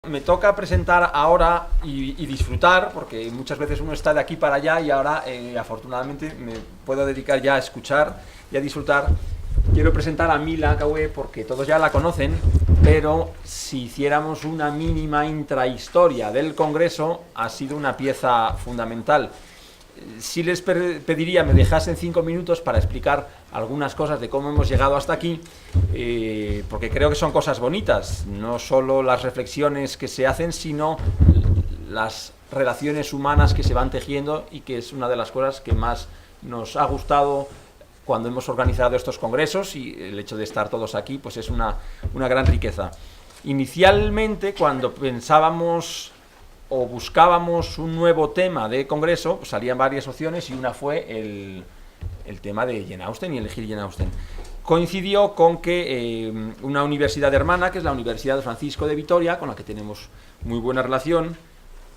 Me toca presentar ahora y disfrutar, porque muchas veces uno está de aquí para allá y ahora afortunadamente me puedo dedicar ya a escuchar y a disfrutar. Quiero presentar a Mila Caué porque todos ya la conocen, pero si hiciéramos una mínima intrahistoria del Congreso, ha sido una pieza fundamental. Sí les pediría me dejasen 5 minutos para explicar algunas cosas de cómo hemos llegado hasta aquí, porque creo que son cosas bonitas, no solo las reflexiones que se hacen, sino las relaciones humanas que se van tejiendo, y que es una de las cosas que más nos ha gustado cuando hemos organizado estos congresos, y el hecho de estar todos aquí pues es una gran riqueza. Inicialmente, cuando pensábamos o buscábamos un nuevo tema de congreso, pues salían varias opciones y una fue el tema de Jane Austen y elegir Jane Austen. Coincidió con que una universidad hermana, que es la Universidad de Francisco de Vitoria, con la que tenemos muy buena relación,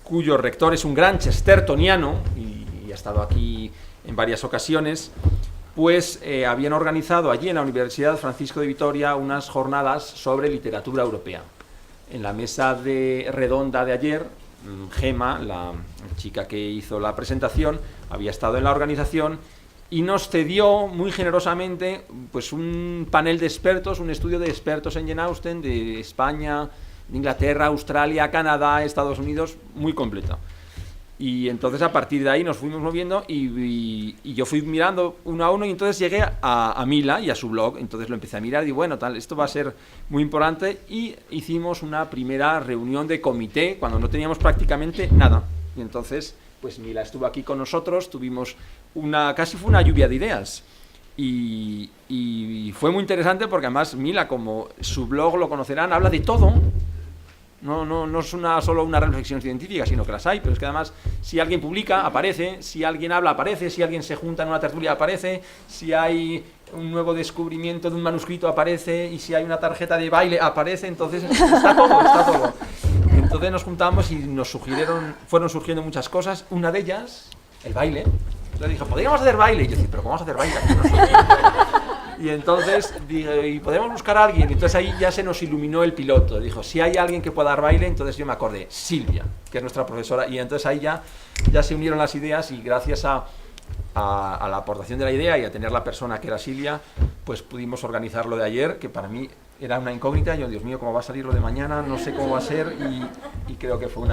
cuyo rector es un gran chestertoniano y ha estado aquí en varias ocasiones, pues habían organizado allí en la Universidad de Francisco de Vitoria unas jornadas sobre literatura europea. En la mesa redonda de ayer, Gema, la chica que hizo la presentación, había estado en la organización y nos cedió muy generosamente pues un panel de expertos, un estudio de expertos en Jane Austen de España, de Inglaterra, Australia, Canadá, Estados Unidos, muy completo. Y entonces a partir de ahí nos fuimos moviendo y yo fui mirando uno a uno, y entonces llegué a Mila y a su blog. Entonces lo empecé a mirar y bueno, esto va a ser muy importante, y hicimos una primera reunión de comité cuando no teníamos prácticamente nada. Y entonces pues Mila estuvo aquí con nosotros, tuvimos casi fue una lluvia de ideas. Y fue muy interesante porque además Mila, como su blog lo conocerán, habla de todo. No es solo una reflexión científica, sino que las hay, pero es que además si alguien publica, aparece, si alguien habla, aparece, si alguien se junta en una tertulia, aparece, si hay un nuevo descubrimiento de un manuscrito, aparece, y si hay una tarjeta de baile, aparece. Entonces está todo. Entonces nos juntamos y fueron surgiendo muchas cosas, una de ellas, el baile. Entonces dijo, ¿podríamos hacer baile? Y yo decía, ¿pero cómo vamos a hacer baile? Y entonces dije, ¿y podemos buscar a alguien? Y entonces ahí ya se nos iluminó el piloto. Dijo, si hay alguien que pueda dar baile. Entonces yo me acordé, Silvia, que es nuestra profesora. Y entonces ahí ya se unieron las ideas, y gracias a la aportación de la idea y a tener la persona que era Silvia, pues pudimos organizar lo de ayer, que para mí era una incógnita. Yo, Dios mío, ¿cómo va a salir lo de mañana? No sé cómo va a ser. Y creo que fue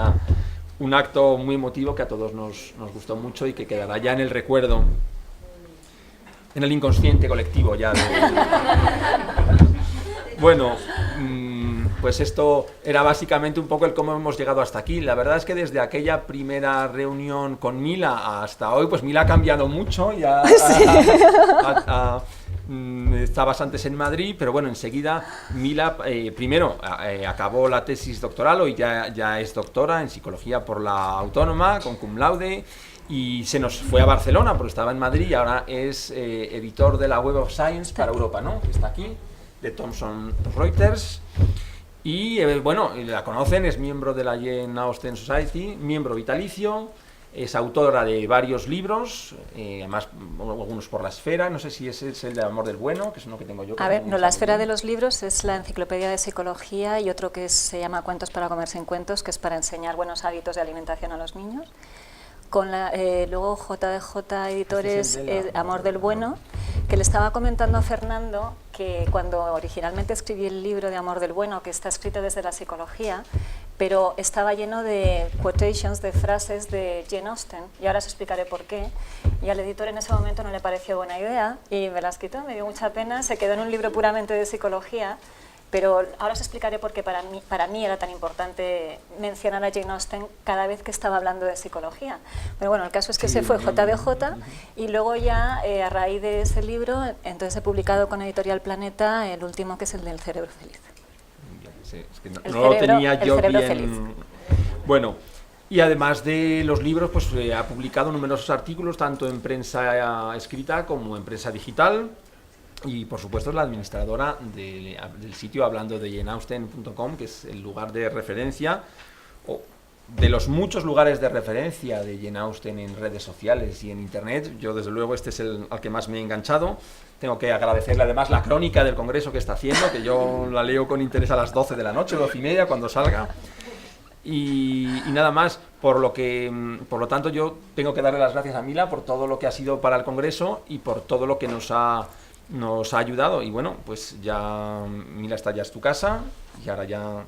un acto muy emotivo que a todos nos gustó mucho y que quedará ya en el recuerdo, en el inconsciente colectivo ya. Bueno, pues esto era básicamente un poco el cómo hemos llegado hasta aquí. La verdad es que desde aquella primera reunión con Mila hasta hoy, pues Mila ha cambiado mucho. Ya estabas antes en Madrid, pero bueno, enseguida Mila primero acabó la tesis doctoral, hoy ya es doctora en psicología por la Autónoma, con cum laude. Y se nos fue a Barcelona porque estaba en Madrid, y ahora es editor de la Web of Science para Europa, ¿no? Que está aquí, de Thomson Reuters. Y bueno, la conocen, es miembro de la Jane Austen Society, miembro vitalicio, es autora de varios libros, además algunos por La Esfera, no sé si ese es el de Amor del Bueno, que es uno que tengo yo. A ver, no, La Esfera de los libros es la enciclopedia de psicología, y otro que se llama Cuentos para comer sin cuentos, que es para enseñar buenos hábitos de alimentación a los niños. Luego JDJ Editores, Amor del Bueno, que le estaba comentando a Fernando que cuando originalmente escribí el libro de Amor del Bueno, que está escrito desde la psicología, pero estaba lleno de quotations, de frases de Jane Austen, y ahora os explicaré por qué. Y al editor en ese momento no le pareció buena idea y me las quitó, me dio mucha pena, se quedó en un libro puramente de psicología. Pero ahora os explicaré por qué para mí era tan importante mencionar a Jane Austen cada vez que estaba hablando de psicología. Pero bueno, el caso es que se fue JDJ, y luego ya a raíz de ese libro, entonces he publicado con Editorial Planeta el último, que es el del cerebro feliz. Sí, es que no lo tenía yo bien. Feliz. Bueno, y además de los libros, pues ha publicado numerosos artículos, tanto en prensa escrita como en prensa digital. Y por supuesto es la administradora del sitio hablando de janeausten.com, que es el lugar de referencia, o de los muchos lugares de referencia de Jane Austen en redes sociales y en internet. Yo desde luego este es al que más me he enganchado. Tengo que agradecerle además la crónica del congreso que está haciendo, que yo la leo con interés a las 12 de la noche, 12:30, cuando salga. Y nada más, por lo tanto yo tengo que darle las gracias a Mila por todo lo que ha sido para el Congreso y por todo lo que nos ha ayudado. Y bueno, pues ya Mila, esta ya es tu casa y ahora ya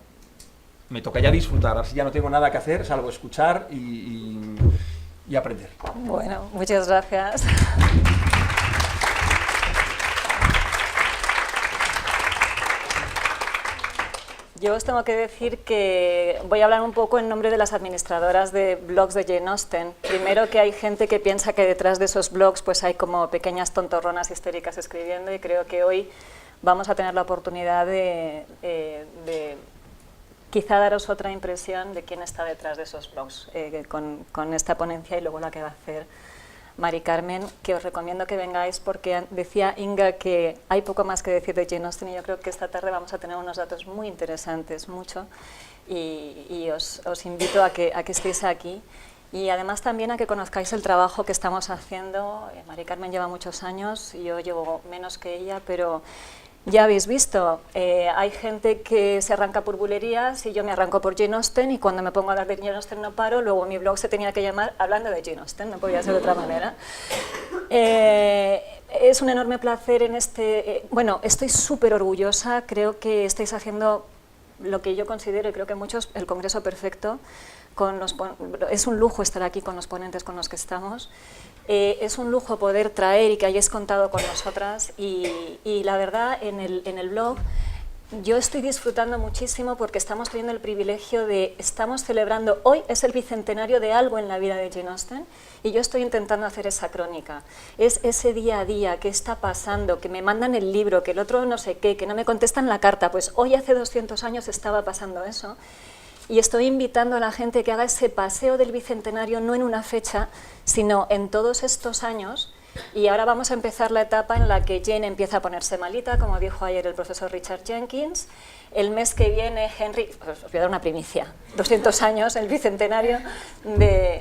me toca ya disfrutar. Así ya no tengo nada que hacer salvo escuchar y aprender. Bueno, muchas gracias. Yo os tengo que decir que voy a hablar un poco en nombre de las administradoras de blogs de Jane Austen. Primero, que hay gente que piensa que detrás de esos blogs pues hay como pequeñas tontorronas histéricas escribiendo, y creo que hoy vamos a tener la oportunidad de quizá daros otra impresión de quién está detrás de esos blogs con esta ponencia y luego la que va a hacer Mari Carmen, que os recomiendo que vengáis porque decía Inga que hay poco más que decir de Jane Austen y yo creo que esta tarde vamos a tener unos datos muy interesantes, mucho, y os invito a que estéis aquí y además también a que conozcáis el trabajo que estamos haciendo. Mari Carmen lleva muchos años, yo llevo menos que ella, pero ya habéis visto, hay gente que se arranca por bulerías y yo me arranco por Jane Austen, y cuando me pongo a hablar de Jane Austen no paro. Luego mi blog se tenía que llamar Hablando de Jane Austen, no podía ser de otra manera. Es un enorme placer en bueno, estoy súper orgullosa, creo que estáis haciendo lo que yo considero, y creo que muchos, el Congreso perfecto. Es un lujo estar aquí con los ponentes con los que estamos. Es un lujo poder traer y que hayáis contado con nosotras, y la verdad en el blog yo estoy disfrutando muchísimo porque estamos teniendo el privilegio estamos celebrando, hoy es el bicentenario de algo en la vida de Jane Austen y yo estoy intentando hacer esa crónica. Es ese día a día, qué está pasando, que me mandan el libro, que el otro no sé qué, que no me contestan la carta. Pues hoy hace 200 años estaba pasando eso. Y estoy invitando a la gente que haga ese paseo del bicentenario no en una fecha, sino en todos estos años. Y ahora vamos a empezar la etapa en la que Jane empieza a ponerse malita, como dijo ayer el profesor Richard Jenkins. El mes que viene Henry, os voy a dar una primicia, 200 años, el bicentenario,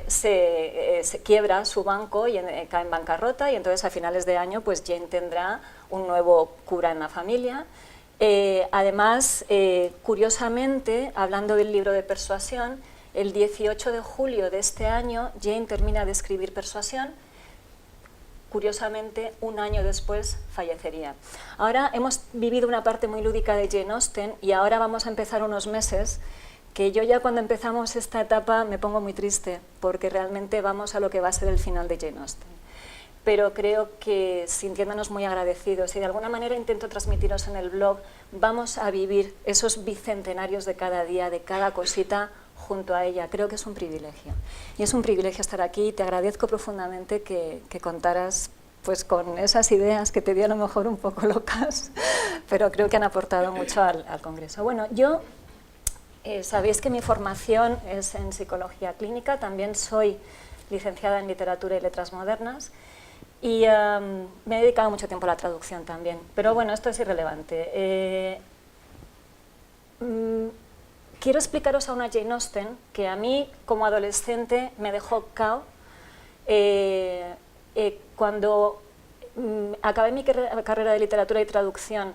se quiebra su banco y cae en bancarrota, y entonces a finales de año pues Jane tendrá un nuevo cura en la familia. Además, curiosamente, hablando del libro de Persuasión, el 18 de julio de este año Jane termina de escribir Persuasión. Curiosamente, un año después fallecería. Ahora hemos vivido una parte muy lúdica de Jane Austen y ahora vamos a empezar unos meses que yo ya cuando empezamos esta etapa me pongo muy triste porque realmente vamos a lo que va a ser el final de Jane Austen. Pero creo que sintiéndonos muy agradecidos y de alguna manera intento transmitiros en el blog, vamos a vivir esos bicentenarios de cada día, de cada cosita junto a ella. Creo que es un privilegio. Y es un privilegio estar aquí y te agradezco profundamente que contaras pues, con esas ideas que te di a lo mejor un poco locas, pero creo que han aportado mucho al Congreso. Bueno, yo sabéis que mi formación es en psicología clínica, también soy licenciada en literatura y letras modernas, y me he dedicado mucho tiempo a la traducción también, pero bueno, esto es irrelevante. Quiero explicaros a una Jane Austen que a mí, como adolescente, me dejó cao. Cuando acabé mi carrera de literatura y traducción,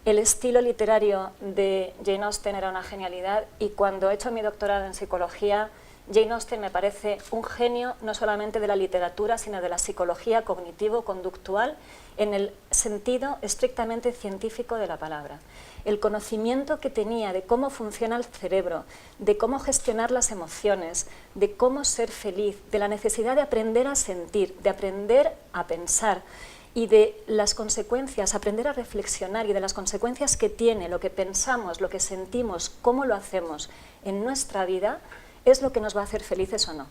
el estilo literario de Jane Austen era una genialidad, y cuando he hecho mi doctorado en psicología, Jane Austen me parece un genio no solamente de la literatura, sino de la psicología cognitivo-conductual en el sentido estrictamente científico de la palabra. El conocimiento que tenía de cómo funciona el cerebro, de cómo gestionar las emociones, de cómo ser feliz, de la necesidad de aprender a sentir, de aprender a pensar y de las consecuencias, aprender a reflexionar y de las consecuencias que tiene lo que pensamos, lo que sentimos, cómo lo hacemos en nuestra vida, es lo que nos va a hacer felices o no.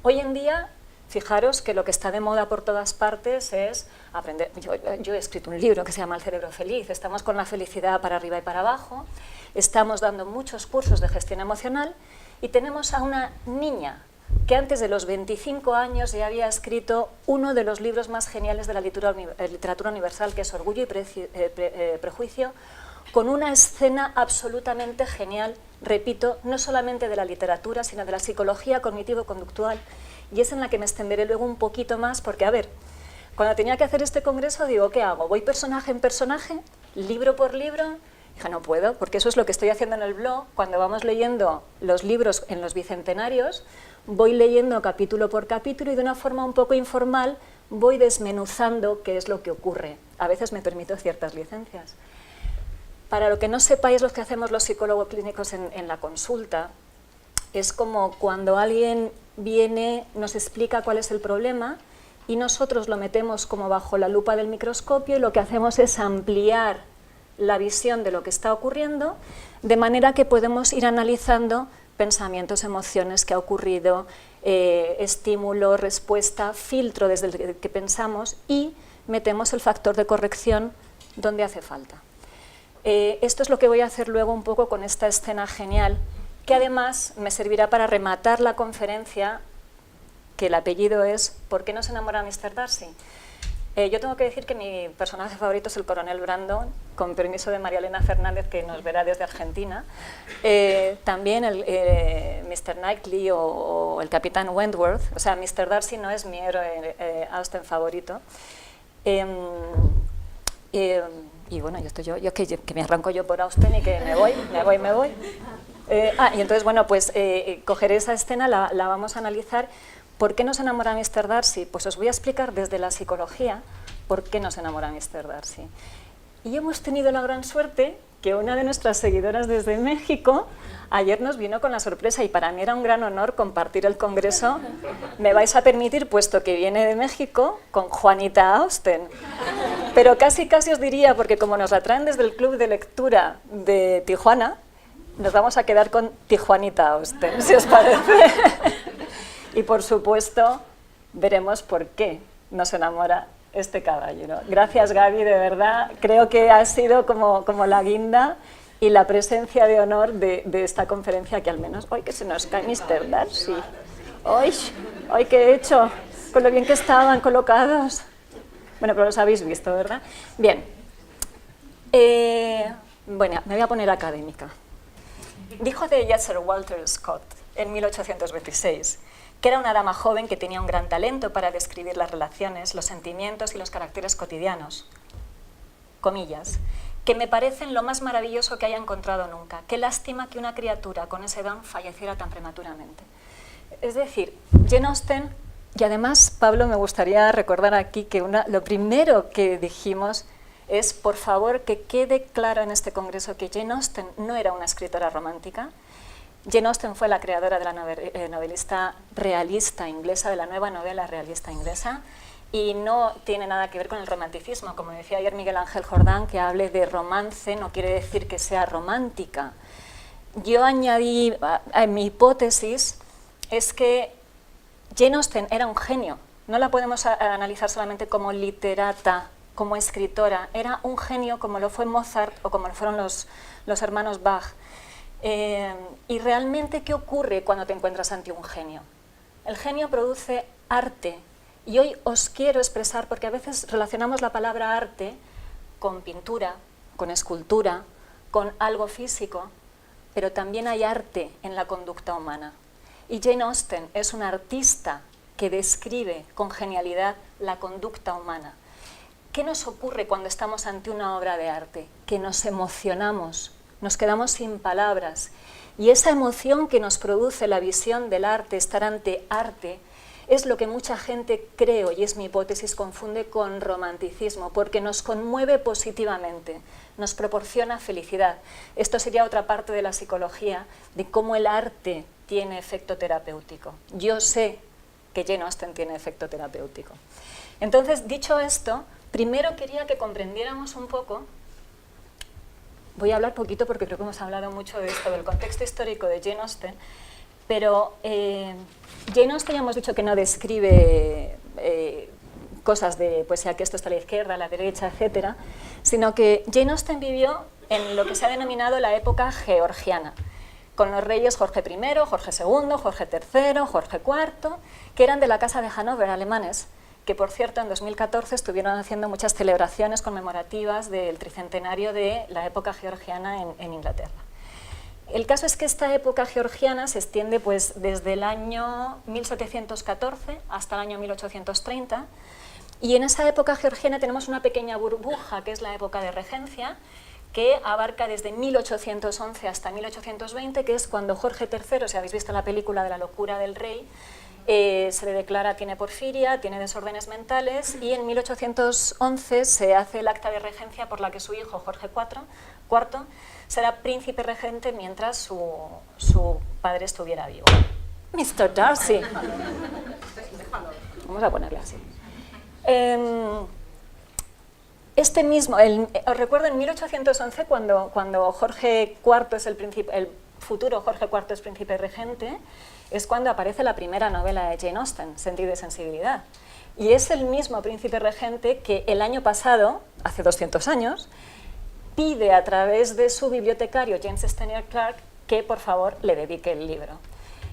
Hoy en día, fijaros que lo que está de moda por todas partes es aprender. Yo he escrito un libro que se llama El cerebro feliz, estamos con la felicidad para arriba y para abajo, estamos dando muchos cursos de gestión emocional y tenemos a una niña que antes de los 25 años ya había escrito uno de los libros más geniales de la literatura universal, que es Orgullo y Prejuicio, con una escena absolutamente genial, repito, no solamente de la literatura, sino de la psicología cognitivo-conductual, y es en la que me extenderé luego un poquito más, porque, a ver, cuando tenía que hacer este congreso, digo, ¿qué hago? ¿Voy personaje en personaje, libro por libro? Dije, no puedo, porque eso es lo que estoy haciendo en el blog. Cuando vamos leyendo los libros en los bicentenarios, voy leyendo capítulo por capítulo y de una forma un poco informal voy desmenuzando qué es lo que ocurre. A veces me permito ciertas licencias. Para lo que no sepáis, los que hacemos los psicólogos clínicos en la consulta, es como cuando alguien viene, nos explica cuál es el problema y nosotros lo metemos como bajo la lupa del microscopio y lo que hacemos es ampliar la visión de lo que está ocurriendo, de manera que podemos ir analizando pensamientos, emociones, qué ha ocurrido, estímulo, respuesta, filtro desde el que pensamos y metemos el factor de corrección donde hace falta. Esto es lo que voy a hacer luego un poco con esta escena genial, que además me servirá para rematar la conferencia, que el apellido es ¿Por qué no se enamora Mr. Darcy? Yo tengo que decir que mi personaje favorito es el coronel Brandon, con permiso de María Elena Fernández, que nos verá desde Argentina. También el Mr. Knightley o el capitán Wentworth. O sea, Mr. Darcy no es mi héroe Austen favorito. Y bueno, yo que me arranco yo por Austen y que me voy. Y entonces, bueno, pues cogeré esa escena, la vamos a analizar. ¿Por qué nos enamora Mr. Darcy? Pues os voy a explicar desde la psicología por qué nos enamora Mr. Darcy. Y hemos tenido la gran suerte que una de nuestras seguidoras desde México ayer nos vino con la sorpresa y para mí era un gran honor compartir el congreso. Me vais a permitir, puesto que viene de México, con Juanita Austen. Pero casi os diría, porque como nos la traen desde el Club de Lectura de Tijuana, nos vamos a quedar con Tijuanita Austen, si os parece. Y por supuesto, veremos por qué nos enamora este caballero. Gracias, Gaby, de verdad. Creo que ha sido como la guinda y la presencia de honor de esta conferencia, que al menos hoy que se nos cae Mr. Darcy. Hoy ¿qué he hecho? Con lo bien que estaban colocados. Bueno, pero los habéis visto, ¿verdad? Bien. Bueno, me voy a poner académica. Dijo de ella Sir Walter Scott en 1826 que era una dama joven que tenía un gran talento para describir las relaciones, los sentimientos y los caracteres cotidianos. Comillas, que me parecen lo más maravilloso que haya encontrado nunca. Qué lástima que una criatura con ese don falleciera tan prematuramente. Es decir, Jane Austen, y además, Pablo, me gustaría recordar aquí que lo primero que dijimos es, por favor, que quede claro en este congreso que Jane Austen no era una escritora romántica. Jane Austen fue la creadora de la novelista realista inglesa, de la nueva novela realista inglesa, y no tiene nada que ver con el romanticismo. Como decía ayer Miguel Ángel Jordán, que hable de romance no quiere decir que sea romántica. Yo añadí, mi hipótesis es que Jane Austen era un genio. No la podemos analizar solamente como literata, como escritora. Era un genio como lo fue Mozart o como lo fueron los hermanos Bach. Y realmente, ¿qué ocurre cuando te encuentras ante un genio? El genio produce arte. Y hoy os quiero expresar, porque a veces relacionamos la palabra arte con pintura, con escultura, con algo físico, pero también hay arte en la conducta humana. Y Jane Austen es una artista que describe con genialidad la conducta humana. ¿Qué nos ocurre cuando estamos ante una obra de arte? Que nos emocionamos, nos quedamos sin palabras. Y esa emoción que nos produce la visión del arte, estar ante arte, es lo que mucha gente, creo, y es mi hipótesis, confunde con romanticismo, porque nos conmueve positivamente, nos proporciona felicidad. Esto sería otra parte de la psicología, de cómo el arte tiene efecto terapéutico. Yo sé que Jane Austen tiene efecto terapéutico. Entonces, dicho esto, primero quería que comprendiéramos un poco. Voy a hablar poquito porque creo que hemos hablado mucho de esto, del contexto histórico de Jane Austen, pero Jane Austen ya hemos dicho que no describe cosas de poesía, que esto está a la izquierda, a la derecha, etcétera, sino que Jane Austen vivió en lo que se ha denominado la época georgiana, con los reyes Jorge I, Jorge II, Jorge III, Jorge IV, que eran de la Casa de Hannover, alemanes, que por cierto en 2014 estuvieron haciendo muchas celebraciones conmemorativas del tricentenario de la época georgiana en Inglaterra. El caso es que esta época georgiana se extiende pues, desde el año 1714 hasta el año 1830, y en esa época georgiana tenemos una pequeña burbuja, que es la época de regencia, que abarca desde 1811 hasta 1820, que es cuando Jorge III, si habéis visto la película de la locura del rey, se le declara tiene porfiria, tiene desórdenes mentales, y en 1811 se hace el acta de regencia por la que su hijo Jorge IV será príncipe regente mientras su padre estuviera vivo. Mr. Darcy. Vamos a ponerle así. Os recuerdo en 1811 cuando Jorge IV es el futuro Jorge IV es príncipe regente, es cuando aparece la primera novela de Jane Austen, Sentido y sensibilidad. Y es el mismo príncipe regente que el año pasado, hace 200 años, pide a través de su bibliotecario James Stenier Clark que por favor le dedique el libro.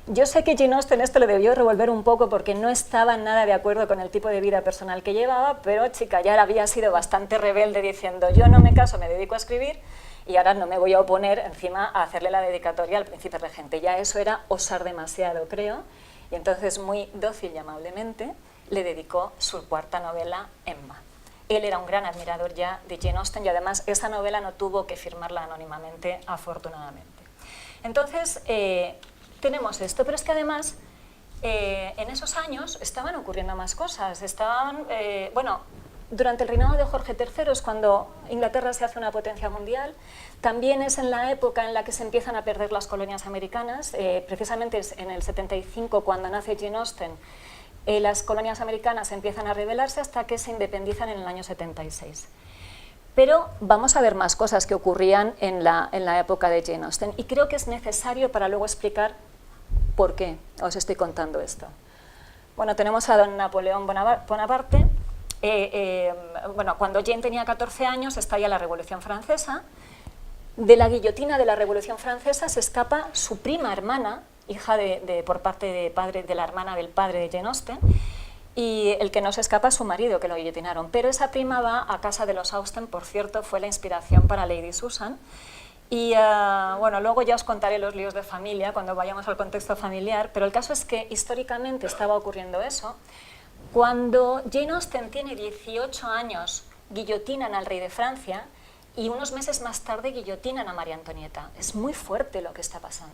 Yo sé que Jane Austen esto le debió revolver un poco porque no estaba nada de acuerdo con el tipo de vida personal que llevaba, pero chica, ya había sido bastante rebelde diciendo yo no me caso, me dedico a escribir y ahora no me voy a oponer encima a hacerle la dedicatoria al príncipe regente. Ya eso era osar demasiado, creo, y entonces muy dócil y amablemente le dedicó su cuarta novela, Emma. Él era un gran admirador ya de Jane Austen y además esa novela no tuvo que firmarla anónimamente, afortunadamente. Entonces, tenemos esto, pero es que además en esos años estaban ocurriendo más cosas. Durante el reinado de Jorge III es cuando Inglaterra se hace una potencia mundial, también es en la época en la que se empiezan a perder las colonias americanas, precisamente es en el 75 cuando nace Jane Austen, las colonias americanas empiezan a rebelarse hasta que se independizan en el año 76. Pero vamos a ver más cosas que ocurrían en la época de Jane Austen y creo que es necesario para luego explicar por qué os estoy contando esto. Bueno, tenemos a don Napoleón Bonaparte. Cuando Jane tenía 14 años estalla la Revolución Francesa. De la guillotina de la Revolución Francesa se escapa su prima hermana, hija por parte de la hermana del padre de Jane Austen, y el que no se escapa es su marido, que lo guillotinaron. Pero esa prima va a casa de los Austen, por cierto, fue la inspiración para Lady Susan. Y luego ya os contaré los líos de familia cuando vayamos al contexto familiar, pero el caso es que históricamente estaba ocurriendo eso. Cuando Jane Austen tiene 18 años, guillotinan al rey de Francia y unos meses más tarde guillotinan a María Antonieta. Es muy fuerte lo que está pasando.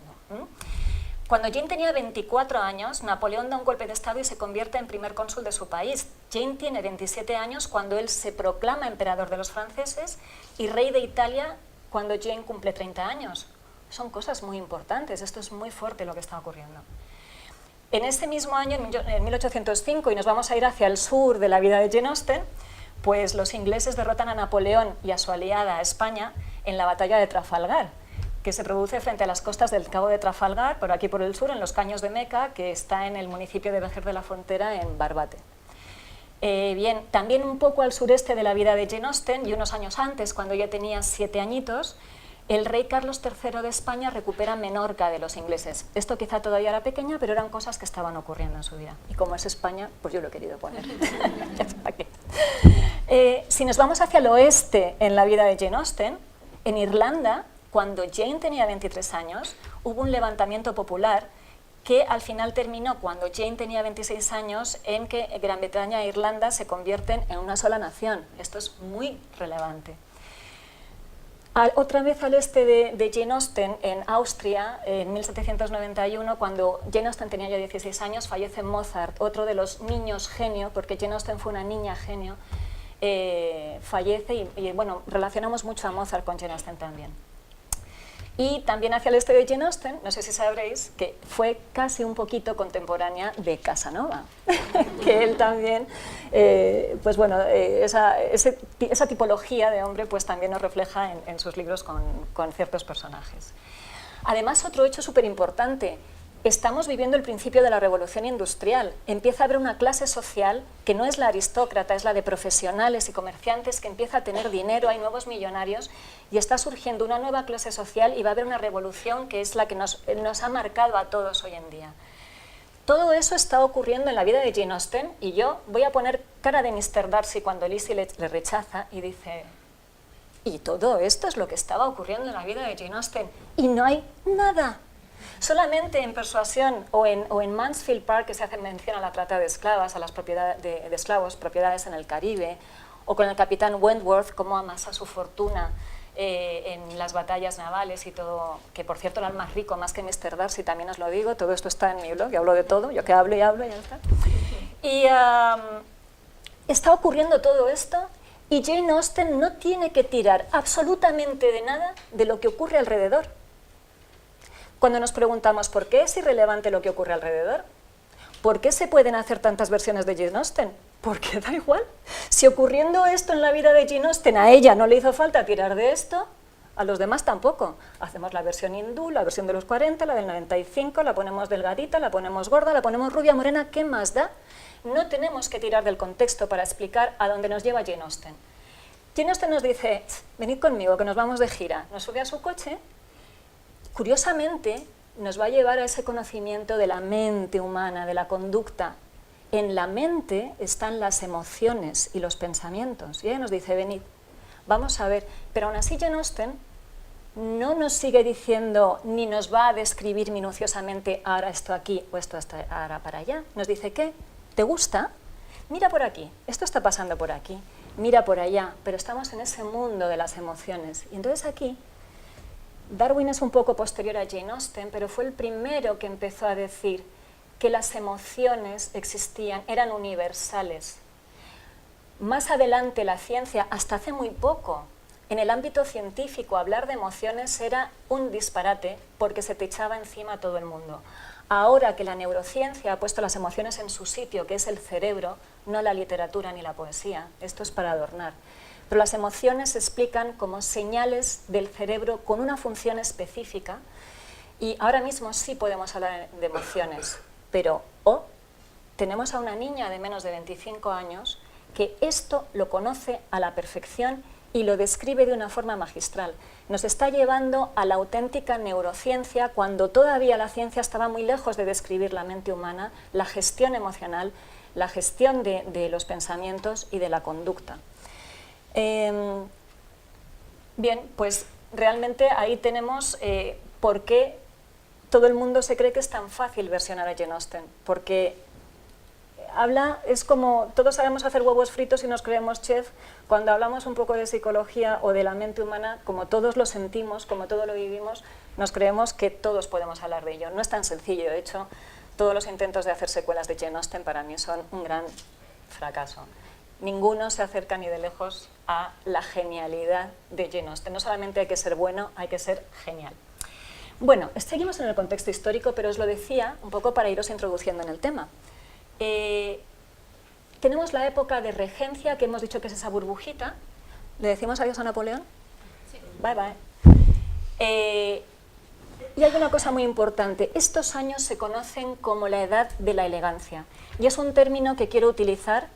Cuando Jane tenía 24 años, Napoleón da un golpe de estado y se convierte en primer cónsul de su país. Jane tiene 27 años cuando él se proclama emperador de los franceses y rey de Italia cuando Jane cumple 30 años. Son cosas muy importantes, esto es muy fuerte lo que está ocurriendo. En ese mismo año, en 1805, y nos vamos a ir hacia el sur de la vida de Jane Austen, pues los ingleses derrotan a Napoleón y a su aliada, a España, en la batalla de Trafalgar, que se produce frente a las costas del Cabo de Trafalgar, por aquí por el sur, en los Caños de Meca, que está en el municipio de Vejer de la Frontera, en Barbate. También un poco al sureste de la vida de Jane Austen, y unos años antes, cuando ella tenía 7 añitos, el rey Carlos III de España recupera Menorca de los ingleses. Esto quizá todavía era pequeña, pero eran cosas que estaban ocurriendo en su vida. Y como es España, pues yo lo he querido poner. Si nos vamos hacia el oeste en la vida de Jane Austen, en Irlanda, cuando Jane tenía 23 años, hubo un levantamiento popular que al final terminó cuando Jane tenía 26 años en que Gran Bretaña e Irlanda se convierten en una sola nación. Esto es muy relevante. Otra vez al este de Jane Austen, en Austria, en 1791, cuando Jane Austen tenía ya 16 años, fallece Mozart, otro de los niños genio, porque Jane Austen fue una niña genio, fallece y relacionamos mucho a Mozart con Jane Austen también. Y también hacia el este de Jane Austen, no sé si sabréis, que fue casi un poquito contemporánea de Casanova, que él también, esa tipología de hombre pues también nos refleja en sus libros con ciertos personajes. Además, otro hecho súper importante, estamos viviendo el principio de la revolución industrial. Empieza a haber una clase social que no es la aristócrata, es la de profesionales y comerciantes que empieza a tener dinero, hay nuevos millonarios y está surgiendo una nueva clase social y va a haber una revolución que es la que nos ha marcado a todos hoy en día. Todo eso está ocurriendo en la vida de Jane Austen y yo voy a poner cara de Mr. Darcy cuando Lizzie le rechaza y dice: y todo esto es lo que estaba ocurriendo en la vida de Jane Austen y no hay nada. Solamente en Persuasión o en Mansfield Park, que se hace mención a la trata de esclavas, a las propiedades de esclavos, propiedades en el Caribe, o con el capitán Wentworth, cómo amasa su fortuna en las batallas navales y todo, que por cierto era el más rico, más que Mr. Darcy, también os lo digo, todo esto está en mi blog, yo hablo de todo, yo que hablo y hablo y ya está. Y está ocurriendo todo esto y Jane Austen no tiene que tirar absolutamente de nada de lo que ocurre alrededor. Cuando nos preguntamos por qué es irrelevante lo que ocurre alrededor, ¿por qué se pueden hacer tantas versiones de Jane Austen? Porque da igual. Si ocurriendo esto en la vida de Jane Austen a ella no le hizo falta tirar de esto, a los demás tampoco. Hacemos la versión hindú, la versión de los 40, la del 95, la ponemos delgadita, la ponemos gorda, la ponemos rubia, morena, ¿qué más da? No tenemos que tirar del contexto para explicar a dónde nos lleva Jane Austen. Jane Austen nos dice, venid conmigo que nos vamos de gira. Nos sube a su coche. Curiosamente, nos va a llevar a ese conocimiento de la mente humana, de la conducta. En la mente están las emociones y los pensamientos. Y ella nos dice, venid, vamos a ver. Pero aún así Jane Austen no nos sigue diciendo ni nos va a describir minuciosamente ahora esto aquí o esto ahora para allá. Nos dice, ¿qué? ¿Te gusta? Mira por aquí, esto está pasando por aquí, mira por allá, pero estamos en ese mundo de las emociones. Y entonces aquí Darwin es un poco posterior a Jane Austen, pero fue el primero que empezó a decir que las emociones existían, eran universales. Más adelante la ciencia, hasta hace muy poco, en el ámbito científico hablar de emociones era un disparate porque se te echaba encima a todo el mundo. Ahora que la neurociencia ha puesto las emociones en su sitio, que es el cerebro, no la literatura ni la poesía, esto es para adornar. Pero las emociones se explican como señales del cerebro con una función específica y ahora mismo sí podemos hablar de emociones, pero tenemos a una niña de menos de 25 años que esto lo conoce a la perfección y lo describe de una forma magistral. Nos está llevando a la auténtica neurociencia cuando todavía la ciencia estaba muy lejos de describir la mente humana, la gestión emocional, la gestión de los pensamientos y de la conducta. Bien, pues realmente ahí tenemos por qué todo el mundo se cree que es tan fácil versionar a Jane Austen, porque es como, todos sabemos hacer huevos fritos y nos creemos chef. Cuando hablamos un poco de psicología o de la mente humana, como todos lo sentimos, como todos lo vivimos, nos creemos que todos podemos hablar de ello. No es tan sencillo, de hecho, todos los intentos de hacer secuelas de Jane Austen para mí son un gran fracaso. Ninguno se acerca ni de lejos a la genialidad de Jane Austen. No solamente hay que ser bueno, hay que ser genial. Bueno, seguimos en el contexto histórico, pero os lo decía un poco para iros introduciendo en el tema. Tenemos la época de regencia, que hemos dicho que es esa burbujita. ¿Le decimos adiós a Napoleón? Sí. Bye, bye. Y hay una cosa muy importante. Estos años se conocen como la edad de la elegancia. Y es un término que quiero utilizar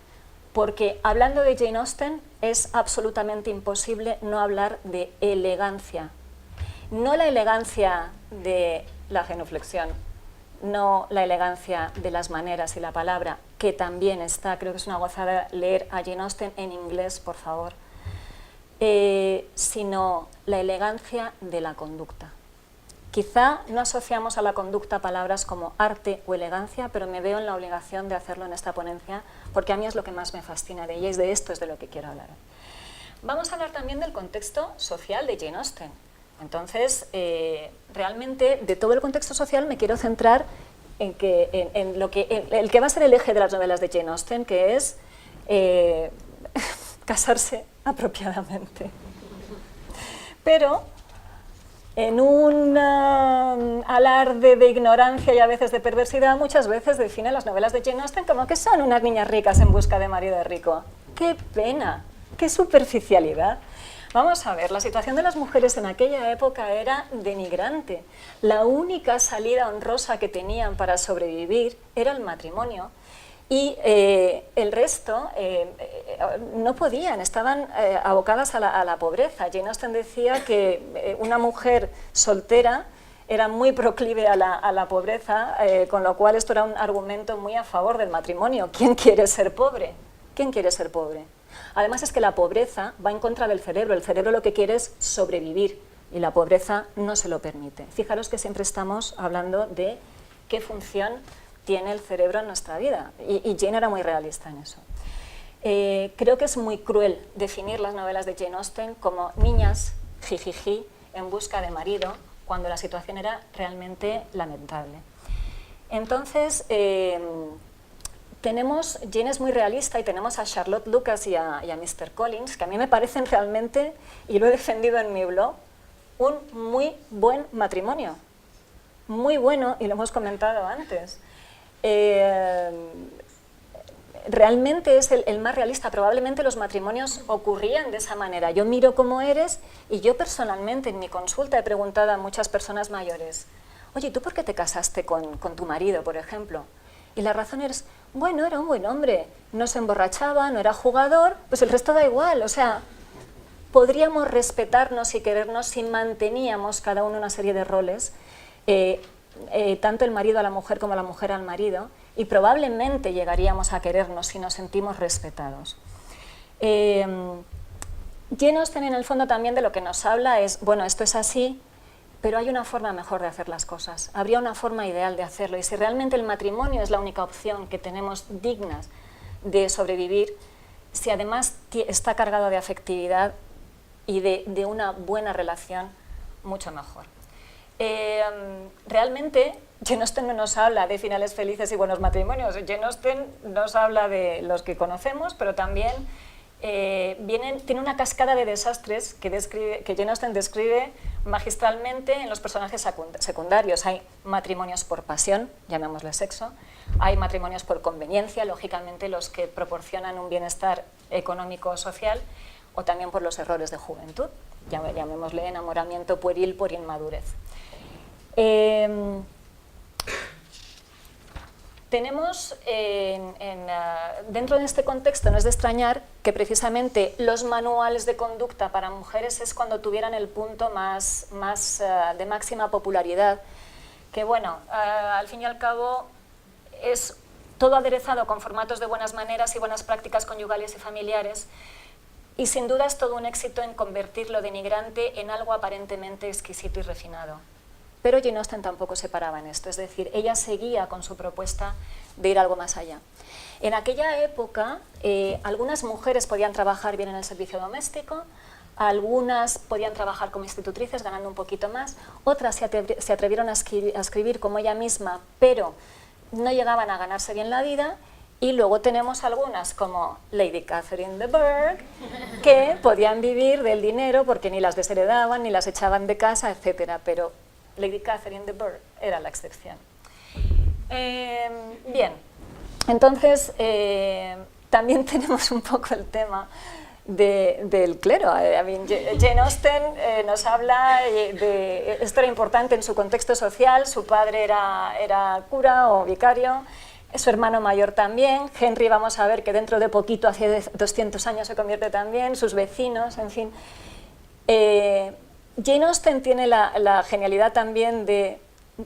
porque hablando de Jane Austen es absolutamente imposible no hablar de elegancia. No la elegancia de la genuflexión, no la elegancia de las maneras y la palabra, que también está, creo que es una gozada leer a Jane Austen en inglés, por favor, sino la elegancia de la conducta. Quizá no asociamos a la conducta palabras como arte o elegancia, pero me veo en la obligación de hacerlo en esta ponencia, porque a mí es lo que más me fascina de ella y de esto es de lo que quiero hablar. Vamos a hablar también del contexto social de Jane Austen. Entonces, realmente, de todo el contexto social me quiero centrar en el que va a ser el eje de las novelas de Jane Austen, que es casarse apropiadamente. Pero en un alarde de ignorancia y a veces de perversidad, muchas veces define las novelas de Jane Austen como que son unas niñas ricas en busca de marido rico. ¡Qué pena! ¡Qué superficialidad! Vamos a ver, la situación de las mujeres en aquella época era denigrante. La única salida honrosa que tenían para sobrevivir era el matrimonio y el resto no podían, estaban abocadas a la pobreza. Jane Austen decía que una mujer soltera era muy proclive a la pobreza, con lo cual esto era un argumento muy a favor del matrimonio. ¿Quién quiere ser pobre? ¿Quién quiere ser pobre? Además es que la pobreza va en contra del cerebro. El cerebro lo que quiere es sobrevivir y la pobreza no se lo permite. Fijaros que siempre estamos hablando de qué función tiene el cerebro en nuestra vida y Jane era muy realista en eso. Creo que es muy cruel definir las novelas de Jane Austen como niñas jijiji en busca de marido cuando la situación era realmente lamentable. Entonces, Jane es muy realista y tenemos a Charlotte Lucas y a Mr. Collins, que a mí me parecen realmente, y lo he defendido en mi blog, un muy buen matrimonio. Muy bueno, y lo hemos comentado antes. Realmente es el más realista. Probablemente los matrimonios ocurrían de esa manera. Yo miro cómo eres y yo personalmente en mi consulta he preguntado a muchas personas mayores, oye, ¿tú por qué te casaste con tu marido, por ejemplo? Y la razón es, bueno, era un buen hombre, no se emborrachaba, no era jugador, pues el resto da igual. O sea, podríamos respetarnos y querernos si manteníamos cada uno una serie de roles, tanto el marido a la mujer como la mujer al marido, y probablemente llegaríamos a querernos si nos sentimos respetados. Jane Austen en el fondo también de lo que nos habla es, bueno, esto es así, pero hay una forma mejor de hacer las cosas, habría una forma ideal de hacerlo, y si realmente el matrimonio es la única opción que tenemos dignas de sobrevivir, si además está cargado de afectividad y de una buena relación, mucho mejor. Realmente Jane Austen no nos habla de finales felices y buenos matrimonios. Jane Austen nos habla de los que conocemos, pero también tiene una cascada de desastres que Jane Austen describe magistralmente en los personajes secundarios. Hay matrimonios por pasión, llamémosle sexo, hay matrimonios por conveniencia, lógicamente los que proporcionan un bienestar económico o social, o también por los errores de juventud, llamémosle enamoramiento pueril por inmadurez. Tenemos, dentro de este contexto, no es de extrañar que precisamente los manuales de conducta para mujeres es cuando tuvieran el punto de máxima popularidad, que bueno, al fin y al cabo es todo aderezado con formatos de buenas maneras y buenas prácticas conyugales y familiares, y sin duda es todo un éxito en convertir lo denigrante en algo aparentemente exquisito y refinado. Pero Jane Austen tampoco se paraba en esto, es decir, ella seguía con su propuesta de ir algo más allá. En aquella época, algunas mujeres podían trabajar bien en el servicio doméstico, algunas podían trabajar como institutrices ganando un poquito más, otras se atrevieron a escribir como ella misma, pero no llegaban a ganarse bien la vida, y luego tenemos algunas como Lady Catherine de Bourgh, que podían vivir del dinero porque ni las desheredaban, ni las echaban de casa, etc. Pero Lady Catherine de Bourgh era la excepción. Bien, entonces también tenemos un poco el tema del clero. Jane Austen nos habla de esto era importante en su contexto social, su padre era cura o vicario, su hermano mayor también, Henry vamos a ver que dentro de poquito, hace 200 años se convierte también, sus vecinos, en fin. Jane Austen tiene la genialidad también de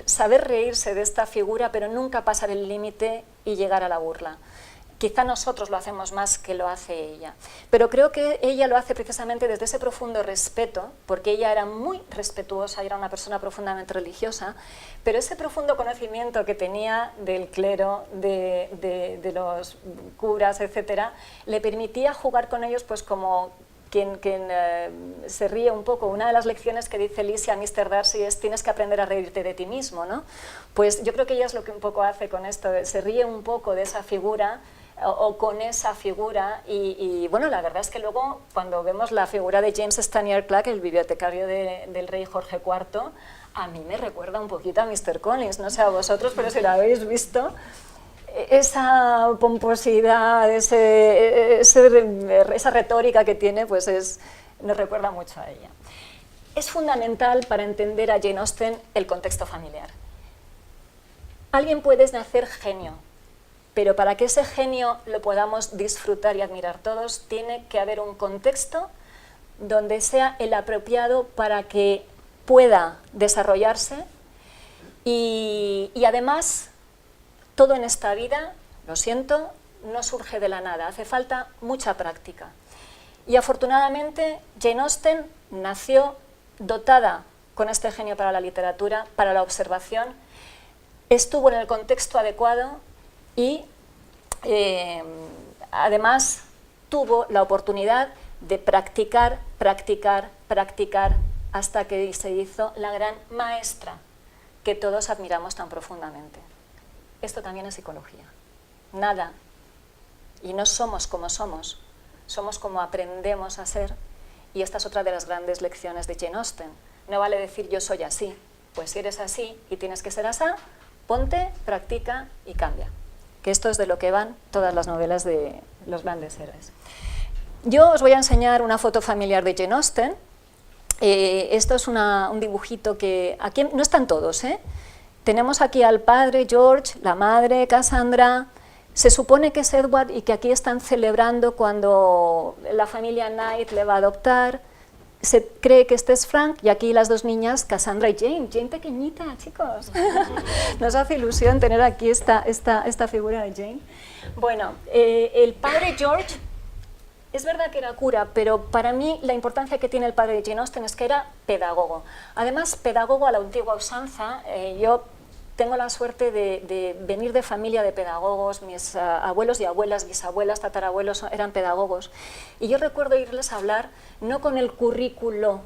saber reírse de esta figura, pero nunca pasar el límite y llegar a la burla. Quizá nosotros lo hacemos más que lo hace ella, pero creo que ella lo hace precisamente desde ese profundo respeto, porque ella era muy respetuosa, era una persona profundamente religiosa, pero ese profundo conocimiento que tenía del clero, de los curas, etcétera, le permitía jugar con ellos pues como quien se ríe un poco. Una de las lecciones que dice Lizzie a Mr. Darcy es tienes que aprender a reírte de ti mismo, ¿no? Pues yo creo que ella es lo que un poco hace con esto, se ríe un poco de esa figura o con esa figura y bueno, la verdad es que luego cuando vemos la figura de James Stanier Clark, el bibliotecario del rey Jorge IV, a mí me recuerda un poquito a Mr. Collins, no sé a vosotros, pero si lo habéis visto, esa pomposidad, esa retórica que tiene, pues nos recuerda mucho a ella. Es fundamental para entender a Jane Austen el contexto familiar. Alguien puede nacer genio, pero para que ese genio lo podamos disfrutar y admirar todos, tiene que haber un contexto donde sea el apropiado para que pueda desarrollarse y además todo en esta vida, lo siento, no surge de la nada, hace falta mucha práctica. Y afortunadamente Jane Austen nació dotada con este genio para la literatura, para la observación, estuvo en el contexto adecuado y además tuvo la oportunidad de practicar, practicar, practicar hasta que se hizo la gran maestra que todos admiramos tan profundamente. Esto también es psicología. Nada. Y no somos como somos como aprendemos a ser, y esta es otra de las grandes lecciones de Jane Austen. No vale decir yo soy así, pues si eres así y tienes que ser así, ponte, practica y cambia. Que esto es de lo que van todas las novelas de los grandes héroes. Yo os voy a enseñar una foto familiar de Jane Austen. Esto es un dibujito que aquí no están todos, ¿eh? Tenemos aquí al padre George, la madre Cassandra. Se supone que es Edward y que aquí están celebrando cuando la familia Knight le va a adoptar. Se cree que este es Frank y aquí las dos niñas, Cassandra y Jane. Jane pequeñita, chicos. Nos hace ilusión tener aquí esta figura de Jane. Bueno, el padre George, es verdad que era cura, pero para mí la importancia que tiene el padre de Jane Austen es que era pedagogo. Además, pedagogo a la antigua usanza. Yo tengo la suerte de venir de familia de pedagogos, mis abuelos y abuelas, bisabuelas, tatarabuelos eran pedagogos, y yo recuerdo irles a hablar no con el currículo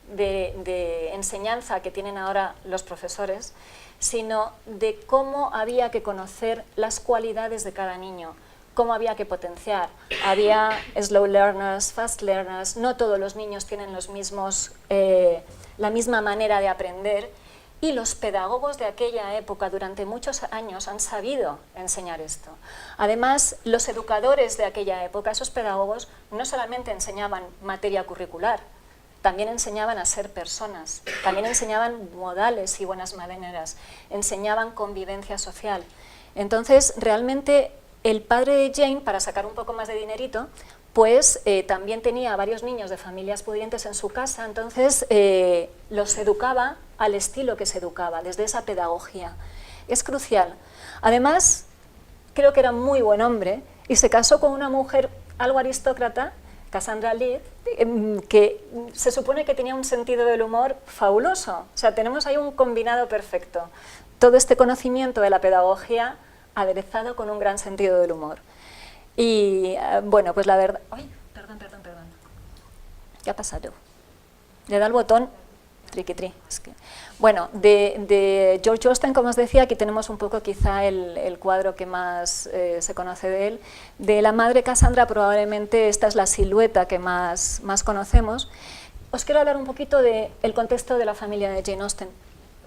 de enseñanza que tienen ahora los profesores, sino de cómo había que conocer las cualidades de cada niño, cómo había que potenciar. Había slow learners, fast learners, no todos los niños tienen la misma manera de aprender, y los pedagogos de aquella época durante muchos años han sabido enseñar esto. Además, los educadores de aquella época, esos pedagogos, no solamente enseñaban materia curricular, también enseñaban a ser personas, también enseñaban modales y buenas maneras, enseñaban convivencia social. Entonces, realmente, el padre de Jane, para sacar un poco más de dinerito, pues también tenía varios niños de familias pudientes en su casa, entonces los educaba al estilo que se educaba, desde esa pedagogía. Es crucial. Además, creo que era muy buen hombre y se casó con una mujer algo aristócrata, Cassandra Leigh, que se supone que tenía un sentido del humor fabuloso. O sea, tenemos ahí un combinado perfecto. Todo este conocimiento de la pedagogía aderezado con un gran sentido del humor. Y bueno, pues la verdad... ¡Ay! Perdón. ¿Qué ha pasado? Le da el botón... Triqui-tri. Es que... Bueno, de George Austen, como os decía, aquí tenemos un poco quizá el cuadro que más se conoce de él. De la madre Cassandra probablemente esta es la silueta que más conocemos. Os quiero hablar un poquito del contexto de la familia de Jane Austen.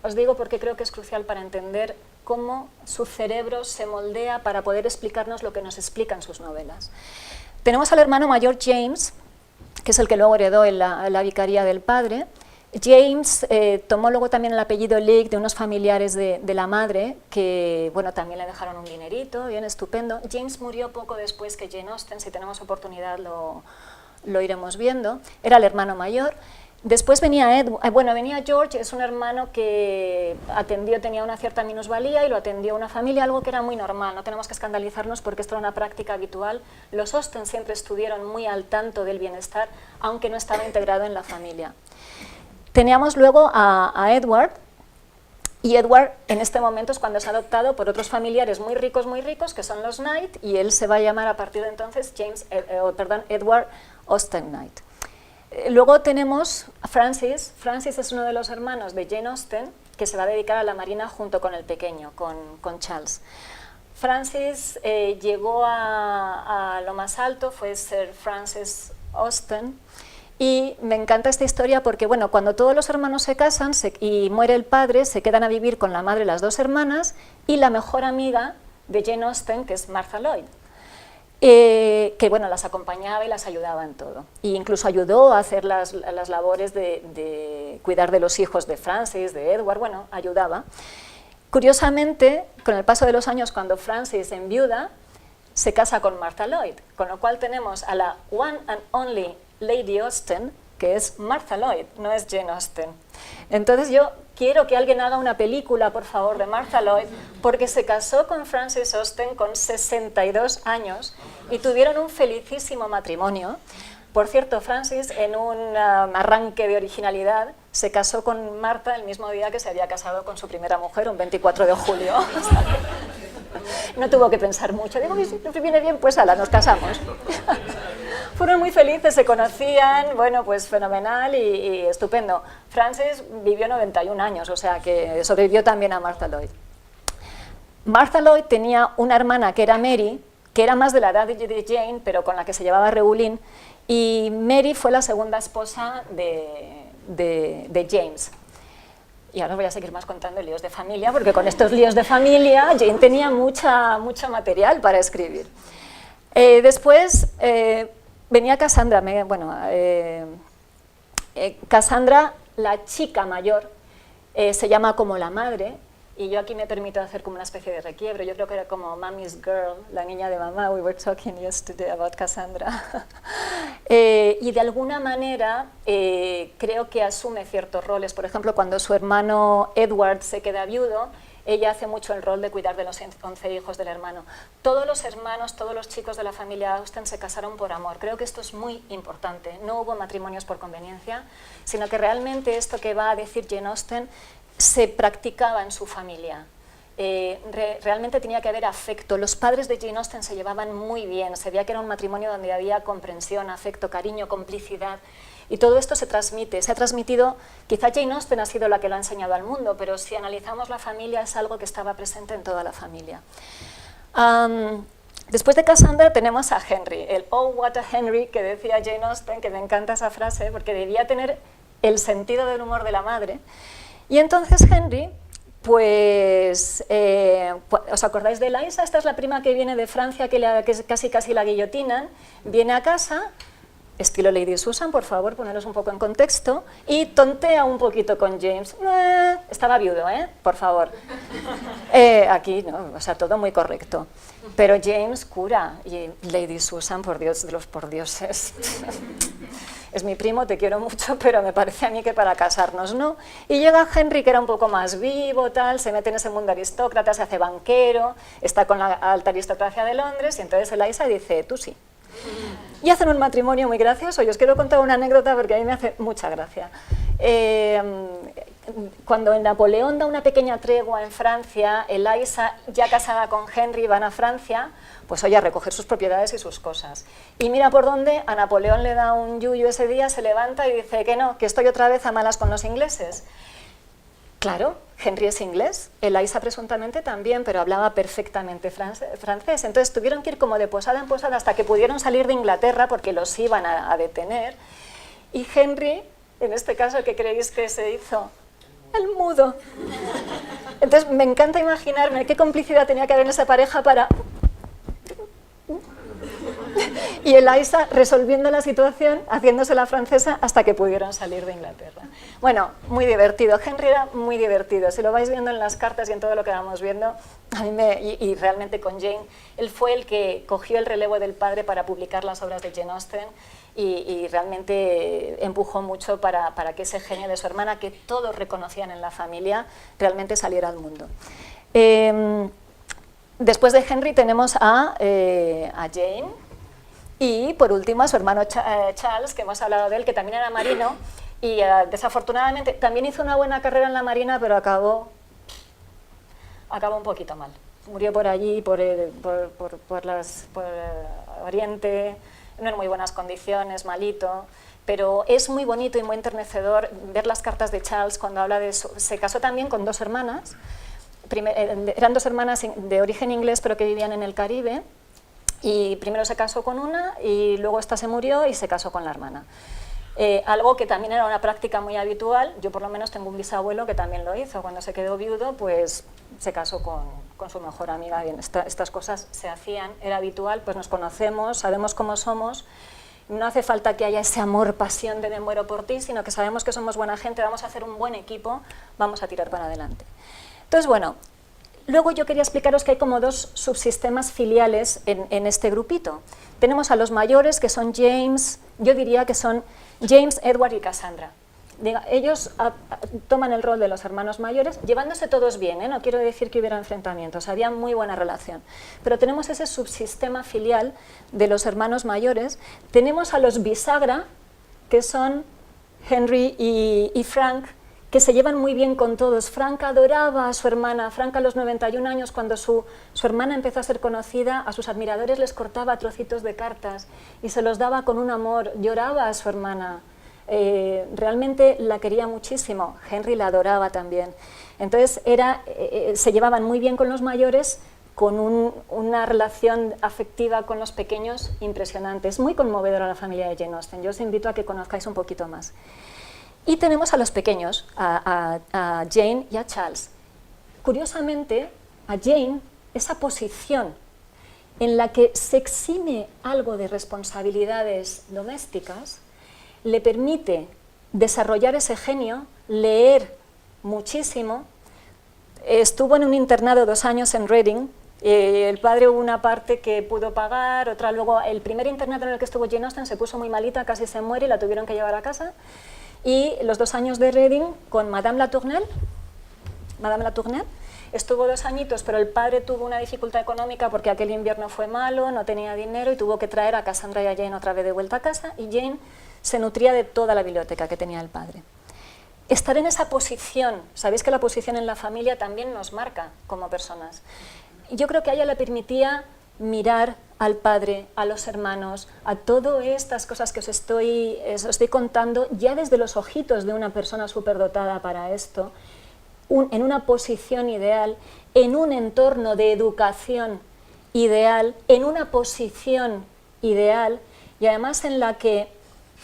Os digo porque creo que es crucial para entender cómo su cerebro se moldea para poder explicarnos lo que nos explican sus novelas. Tenemos al hermano mayor James, que es el que luego heredó en la vicaría del padre. James tomó luego también el apellido Leigh de unos familiares de la madre, que bueno, también le dejaron un dinerito, bien estupendo. James murió poco después que Jane Austen, si tenemos oportunidad lo iremos viendo. Era el hermano mayor. Después venía venía George, es un hermano que tenía una cierta minusvalía y lo atendió una familia, algo que era muy normal, no tenemos que escandalizarnos porque esto era una práctica habitual. Los Austen siempre estuvieron muy al tanto del bienestar, aunque no estaba integrado en la familia. Teníamos luego a Edward, y Edward en este momento es cuando es adoptado por otros familiares muy ricos, que son los Knight, y él se va a llamar a partir de entonces Edward Austen Knight. Luego tenemos a Francis. Francis es uno de los hermanos de Jane Austen que se va a dedicar a la marina junto con el pequeño, con Charles. Francis llegó a lo más alto, fue Sir Francis Austen, y me encanta esta historia porque bueno, cuando todos los hermanos se casan y muere el padre, se quedan a vivir con la madre las dos hermanas y la mejor amiga de Jane Austen, que es Martha Lloyd. Que bueno, las acompañaba y las ayudaba en todo. E incluso ayudó a hacer las labores de cuidar de los hijos de Francis, de Edward, bueno, ayudaba. Curiosamente, con el paso de los años, cuando Francis enviuda, se casa con Martha Lloyd, con lo cual tenemos a la one and only Lady Austen, que es Martha Lloyd, no es Jane Austen. Entonces yo quiero que alguien haga una película, por favor, de Martha Lloyd, porque se casó con Francis Austen con 62 años y tuvieron un felicísimo matrimonio. Por cierto, Francis, en un arranque de originalidad, se casó con Martha el mismo día que se había casado con su primera mujer, un 24 de julio. No tuvo que pensar mucho. Digo, si viene bien, pues ala, nos casamos. Fueron muy felices, se conocían, bueno, pues fenomenal y estupendo. Frances vivió 91 años, o sea que sobrevivió también a Martha Lloyd. Martha Lloyd tenía una hermana que era Mary, que era más de la edad de Jane, pero con la que se llevaba regulín, y Mary fue la segunda esposa de James. Y ahora os voy a seguir más contando líos de familia, porque con estos líos de familia Jane tenía mucho material para escribir. Después venía Cassandra, Cassandra, la chica mayor, se llama como la madre, y yo aquí me permito hacer como una especie de requiebro. Yo creo que era como Mommy's Girl, la niña de mamá. We were talking yesterday about Cassandra. Y de alguna manera creo que asume ciertos roles. Por ejemplo, cuando su hermano Edward se queda viudo, ella hace mucho el rol de cuidar de los 11 hijos del hermano. Todos los hermanos, todos los chicos de la familia Austen se casaron por amor. Creo que esto es muy importante. No hubo matrimonios por conveniencia, sino que realmente esto que va a decir Jane Austen se practicaba en su familia. Realmente tenía que haber afecto. Los padres de Jane Austen se llevaban muy bien, se veía que era un matrimonio donde había comprensión, afecto, cariño, complicidad, y todo esto se transmite, se ha transmitido. Quizá Jane Austen ha sido la que lo ha enseñado al mundo, pero si analizamos la familia es algo que estaba presente en toda la familia. Después de Cassandra tenemos a Henry, el "Oh, what a Henry" que decía Jane Austen, que me encanta esa frase porque debía tener el sentido del humor de la madre. Y entonces Henry, pues, ¿os acordáis de Eliza? Esta es la prima que viene de Francia, que casi la guillotinan, viene a casa, estilo Lady Susan, por favor, poneros un poco en contexto, y tontea un poquito con James. Estaba viudo, por favor. Aquí, no, o sea, todo muy correcto. Pero James cura, y Lady Susan, por Dios de los pordioses. Es mi primo, te quiero mucho, pero me parece a mí que para casarnos no. Y llega Henry, que era un poco más vivo, tal, se mete en ese mundo aristócrata, se hace banquero, está con la alta aristocracia de Londres, y entonces Eliza dice, tú sí. Y hacen un matrimonio muy gracioso. Yo os quiero contar una anécdota porque a mí me hace mucha gracia. Cuando Napoleón da una pequeña tregua en Francia, Eliza, ya casada con Henry, van a Francia, pues oye, a recoger sus propiedades y sus cosas. Y mira por dónde, a Napoleón le da un yuyu ese día, se levanta y dice que no, que estoy otra vez a malas con los ingleses. Claro, Henry es inglés, Eliza presuntamente también, pero hablaba perfectamente francés. Entonces tuvieron que ir como de posada en posada hasta que pudieron salir de Inglaterra porque los iban a detener. Y Henry, en este caso, ¿qué creéis que se hizo? El mudo. Entonces me encanta imaginarme qué complicidad tenía que haber en esa pareja para... Y Eliza resolviendo la situación, haciéndose la francesa hasta que pudieron salir de Inglaterra. Bueno, muy divertido. Henry era muy divertido. Si lo vais viendo en las cartas y en todo lo que vamos viendo, a mí y realmente con Jane, él fue el que cogió el relevo del padre para publicar las obras de Jane Austen y realmente empujó mucho para que ese genio de su hermana, que todos reconocían en la familia, realmente saliera al mundo. Después de Henry tenemos a Jane y por último a su hermano Charles, que hemos hablado de él, que también era marino y desafortunadamente también hizo una buena carrera en la marina, pero acabó un poquito mal. Murió por allí, por Oriente, no en muy buenas condiciones, malito. Pero es muy bonito y muy enternecedor ver las cartas de Charles cuando habla de eso. Se casó también con dos hermanas. Eran dos hermanas de origen inglés pero que vivían en el Caribe, y primero se casó con una y luego esta se murió y se casó con la hermana. Algo que también era una práctica muy habitual. Yo por lo menos tengo un bisabuelo que también lo hizo. Cuando se quedó viudo, pues se casó con su mejor amiga. Bien, estas cosas se hacían, era habitual, pues nos conocemos, sabemos cómo somos. No hace falta que haya ese amor, pasión de me muero por ti, sino que sabemos que somos buena gente, vamos a hacer un buen equipo, vamos a tirar para adelante. Entonces, bueno, luego yo quería explicaros que hay como dos subsistemas filiales en este grupito. Tenemos a los mayores, que son James, yo diría que son James, Edward y Cassandra. Ellos toman el rol de los hermanos mayores, llevándose todos bien, no quiero decir que hubiera enfrentamientos, había muy buena relación. Pero tenemos ese subsistema filial de los hermanos mayores. Tenemos a los bisagra, que son Henry y Frank, que se llevan muy bien con todos. Frank adoraba a su hermana. Frank, a los 91 años, cuando su hermana empezó a ser conocida, a sus admiradores les cortaba trocitos de cartas y se los daba con un amor. Lloraba a su hermana. Realmente la quería muchísimo. Henry la adoraba también. Entonces se llevaban muy bien con los mayores, con una relación afectiva con los pequeños impresionante. Es muy conmovedora la familia de Jane Austen. Yo os invito a que conozcáis un poquito más. Y tenemos a los pequeños, a Jane y a Charles. Curiosamente, a Jane, esa posición en la que se exime algo de responsabilidades domésticas, le permite desarrollar ese genio, leer muchísimo. Estuvo en un internado 2 años en Reading. El padre hubo una parte que pudo pagar, otra luego. El primer internado en el que estuvo Jane Austen se puso muy malita, casi se muere y la tuvieron que llevar a casa. Y los 2 años de Reading con Madame Latournelle, estuvo 2 añitos, pero el padre tuvo una dificultad económica porque aquel invierno fue malo, no tenía dinero y tuvo que traer a Cassandra y a Jane otra vez de vuelta a casa, y Jane se nutría de toda la biblioteca que tenía el padre. Estar en esa posición, sabéis que la posición en la familia también nos marca como personas. Yo creo que a ella le permitía mirar al padre, a los hermanos, a todas estas cosas que os estoy contando, ya desde los ojitos de una persona superdotada para esto, en una posición ideal, en un entorno de educación ideal, en una posición ideal, y además en la que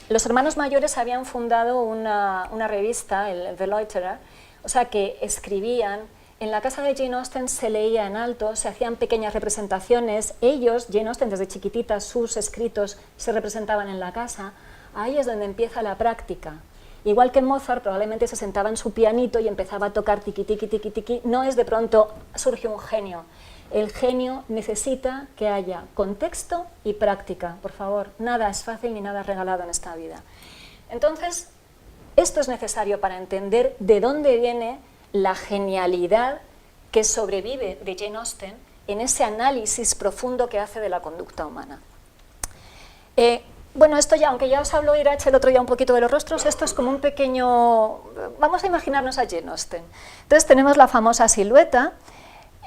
los hermanos mayores habían fundado una revista, el The Loiterer, o sea que escribían. En la casa de Jane Austen se leía en alto, se hacían pequeñas representaciones. Ellos, Jane Austen, desde chiquitita, sus escritos se representaban en la casa. Ahí es donde empieza la práctica. Igual que Mozart, probablemente se sentaba en su pianito y empezaba a tocar tiqui, tiqui, tiqui, tiqui. No es de pronto surge un genio. El genio necesita que haya contexto y práctica. Por favor, nada es fácil ni nada es regalado en esta vida. Entonces, esto es necesario para entender de dónde viene la genialidad que sobrevive de Jane Austen en ese análisis profundo que hace de la conducta humana. Bueno, esto ya, aunque ya os habló Irache el otro día un poquito de los rostros, esto es como un pequeño... Vamos a imaginarnos a Jane Austen. Entonces tenemos la famosa silueta.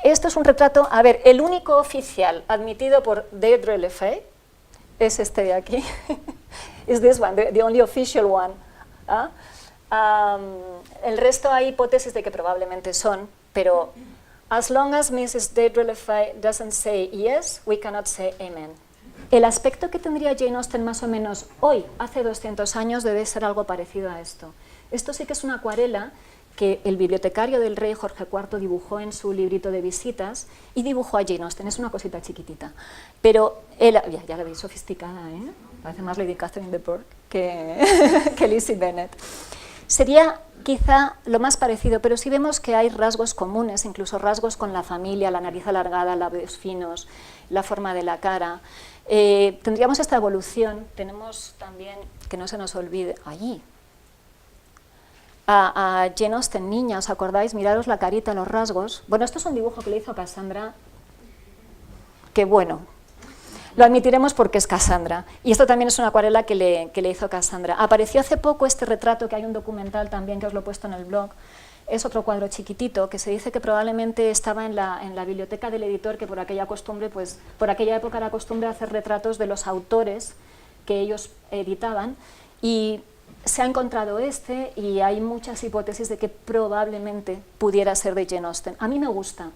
Esto es un retrato, a ver, el único oficial admitido por Deirdre Lefay es este de aquí. Is this one, the only official one. El resto hay hipótesis de que probablemente son, pero as long as Mrs. Deirdre Lefay doesn't say yes, we cannot say amen. El aspecto que tendría Jane Austen más o menos hoy, hace 200 años, debe ser algo parecido a esto. Esto sí que es una acuarela que el bibliotecario del rey Jorge IV dibujó en su librito de visitas y dibujó a Jane Austen. Es una cosita chiquitita, pero él, ya la veis sofisticada, ¿eh? Parece más Lady Catherine de Bourgh que Lizzie Bennet. Sería quizá lo más parecido, pero sí vemos que hay rasgos comunes, incluso rasgos con la familia, la nariz alargada, labios finos, la forma de la cara. Tendríamos esta evolución. Tenemos también, que no se nos olvide, allí, a Jane Austen niña, ¿os acordáis? Miraros la carita, los rasgos. Bueno, esto es un dibujo que le hizo Cassandra, que bueno, lo admitiremos porque es Cassandra. Y esto también es una acuarela que le hizo Cassandra. Apareció hace poco este retrato, que hay un documental también que os lo he puesto en el blog. Es otro cuadro chiquitito que se dice que probablemente estaba en la biblioteca del editor, que por aquella costumbre, pues por aquella época era costumbre hacer retratos de los autores que ellos editaban, y se ha encontrado este, y hay muchas hipótesis de que probablemente pudiera ser de Jane Austen. A mí me gusta.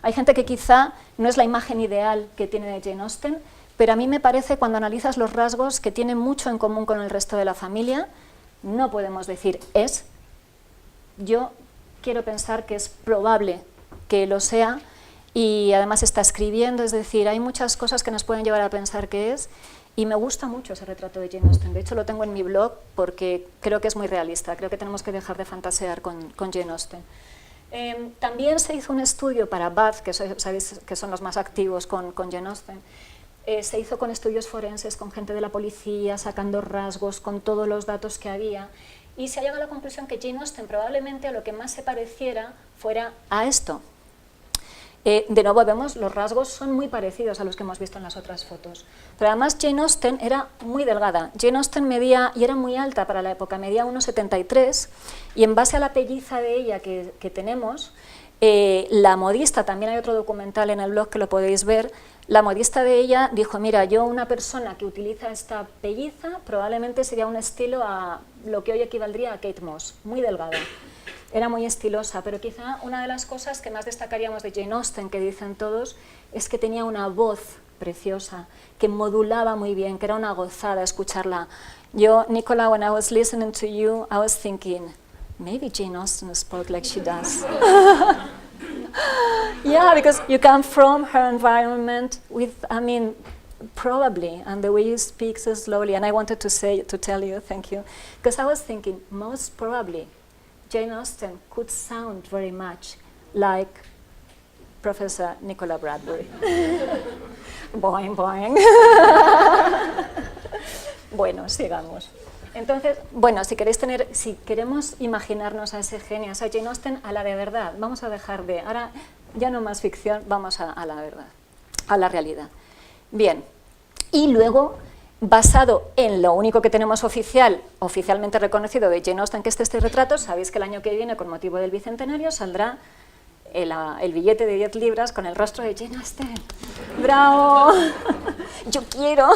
Hay gente que quizá no es la imagen ideal que tiene de Jane Austen, pero a mí me parece, cuando analizas los rasgos, que tiene mucho en común con el resto de la familia. No podemos decir es. Yo quiero pensar que es probable que lo sea, y además está escribiendo, es decir, hay muchas cosas que nos pueden llevar a pensar que es, y me gusta mucho ese retrato de Jane Austen. De hecho, lo tengo en mi blog porque creo que es muy realista. Creo que tenemos que dejar de fantasear con Jane Austen. También se hizo un estudio para Bath, que sabéis que son los más activos con Jane Austen. Se hizo con estudios forenses, con gente de la policía, sacando rasgos, con todos los datos que había, y se ha llegado a la conclusión que Jane Austen probablemente a lo que más se pareciera fuera a esto. De nuevo vemos, los rasgos son muy parecidos a los que hemos visto en las otras fotos. Pero además Jane Austen era muy delgada. Jane Austen medía, y era muy alta para la época, medía 1,73, y en base a la pelliza de ella que tenemos, la modista, también hay otro documental en el blog que lo podéis ver, la modista de ella dijo, mira, yo una persona que utiliza esta pelliza probablemente sería un estilo a lo que hoy equivaldría a Kate Moss, muy delgada. Era muy estilosa, pero quizá una de las cosas que más destacaríamos de Jane Austen, que dicen todos, es que tenía una voz preciosa, que modulaba muy bien, que era una gozada escucharla. Yo, Nicola, when I was listening to you, I was thinking, maybe Jane Austen spoke like she does. Yeah, because you come from her environment with, I mean, probably, and the way you speak so slowly, and I wanted to tell you, thank you, because I was thinking, most probably, Jane Austen could sound very much like Professor Nicola Bradbury. Boing, boing. Bueno, sigamos. Entonces, bueno, si queremos imaginarnos a ese genio, a esa Jane Austen, a la de verdad, vamos a dejar de, ahora ya no más ficción, vamos a la verdad, a la realidad. Bien, y luego, basado en lo único que tenemos oficialmente reconocido de Jane Austen, que es este retrato, sabéis que el año que viene, con motivo del bicentenario, saldrá el billete de 10 libras con el rostro de Jane Austen. ¡Bravo! Yo quiero.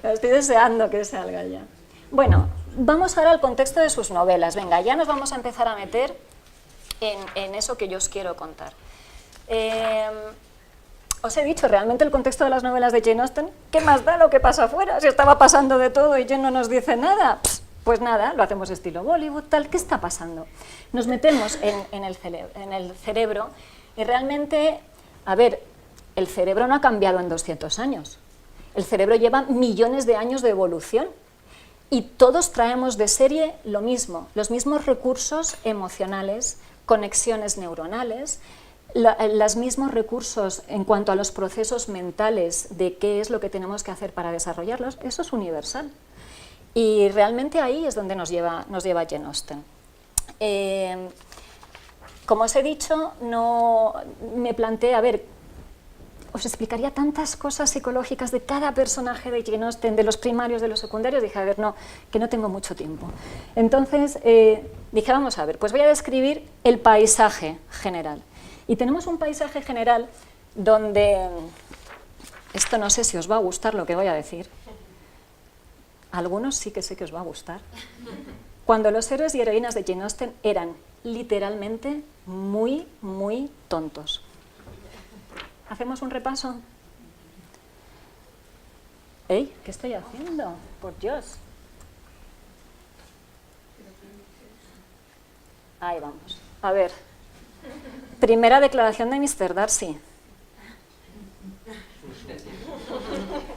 Estoy deseando que salga ya. Bueno, vamos ahora al contexto de sus novelas. Venga, ya nos vamos a empezar a meter en eso que yo os quiero contar. Os he dicho, realmente el contexto de las novelas de Jane Austen, ¿qué más da lo que pasa afuera? Si estaba pasando de todo y Jane no nos dice nada. Pues nada, lo hacemos estilo Bollywood, tal. ¿Qué está pasando? Nos metemos en el cerebro y realmente, a ver, el cerebro no ha cambiado en 200 años. El cerebro lleva millones de años de evolución y todos traemos de serie lo mismo, los mismos recursos emocionales, conexiones neuronales, los mismos recursos en cuanto a los procesos mentales de qué es lo que tenemos que hacer para desarrollarlos. Eso es universal. Y realmente ahí es donde nos lleva Jane Austen. Como os he dicho, no me planteé, a ver, os explicaría tantas cosas psicológicas de cada personaje de Jane Austen, de los primarios, de los secundarios, dije, a ver, no, que no tengo mucho tiempo. Entonces dije, vamos a ver, pues voy a describir el paisaje general. Y tenemos un paisaje general donde, esto no sé si os va a gustar lo que voy a decir, a algunos sí que sé que os va a gustar, cuando los héroes y heroínas de Jane Austen eran literalmente muy, muy tontos. ¿Hacemos un repaso? ¿Ey? ¿Qué estoy haciendo? Por Dios. Ahí vamos. A ver. Primera declaración de Mr. Darcy.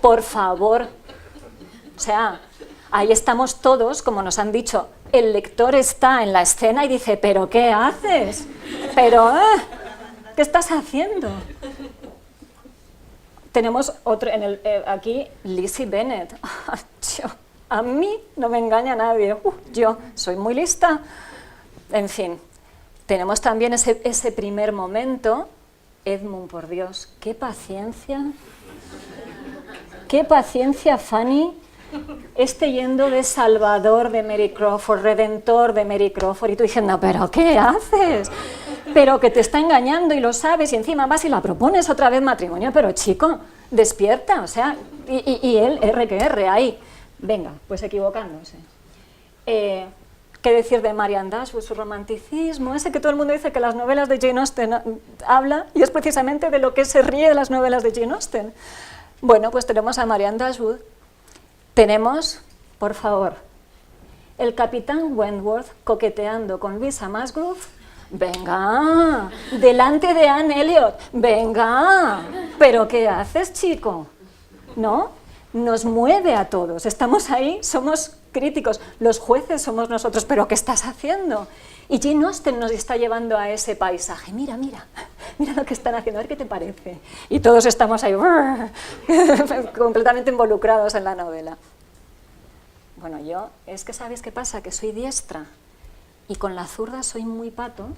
Por favor. O sea, ahí estamos todos, como nos han dicho, el lector está en la escena y dice, ¿pero qué haces? ¿Pero qué estás haciendo? Tenemos otro, aquí, Lizzie Bennet. A mí no me engaña nadie. Yo soy muy lista. En fin, tenemos también ese primer momento. Edmund, por Dios, qué paciencia. Qué paciencia, Fanny. Yendo de Salvador de Mary Crawford, Redentor de Mary Crawford, y tú diciendo, ¿pero qué haces? Pero que te está engañando y lo sabes, y encima vas y la propones otra vez matrimonio, pero chico, despierta, o sea, y él, R que R, ahí. Venga, pues equivocándose. ¿Qué decir de Marianne Dashwood, su romanticismo? Ese que todo el mundo dice que las novelas de Jane Austen habla, y es precisamente de lo que se ríe de las novelas de Jane Austen. Bueno, pues tenemos a Marianne Dashwood. Tenemos, por favor, el capitán Wentworth coqueteando con Louisa Musgrove. Venga, delante de Anne Elliot. Venga, ¿pero qué haces, chico? ¿No? Nos mueve a todos. Estamos ahí, somos críticos. Los jueces somos nosotros. ¿Pero qué estás haciendo? Y Jane Austen nos está llevando a ese paisaje. Mira, mira, mira lo que están haciendo, a ver qué te parece. Y todos estamos ahí, completamente involucrados en la novela. Bueno, yo, es que ¿sabéis qué pasa? Que soy diestra y con la zurda soy muy pato.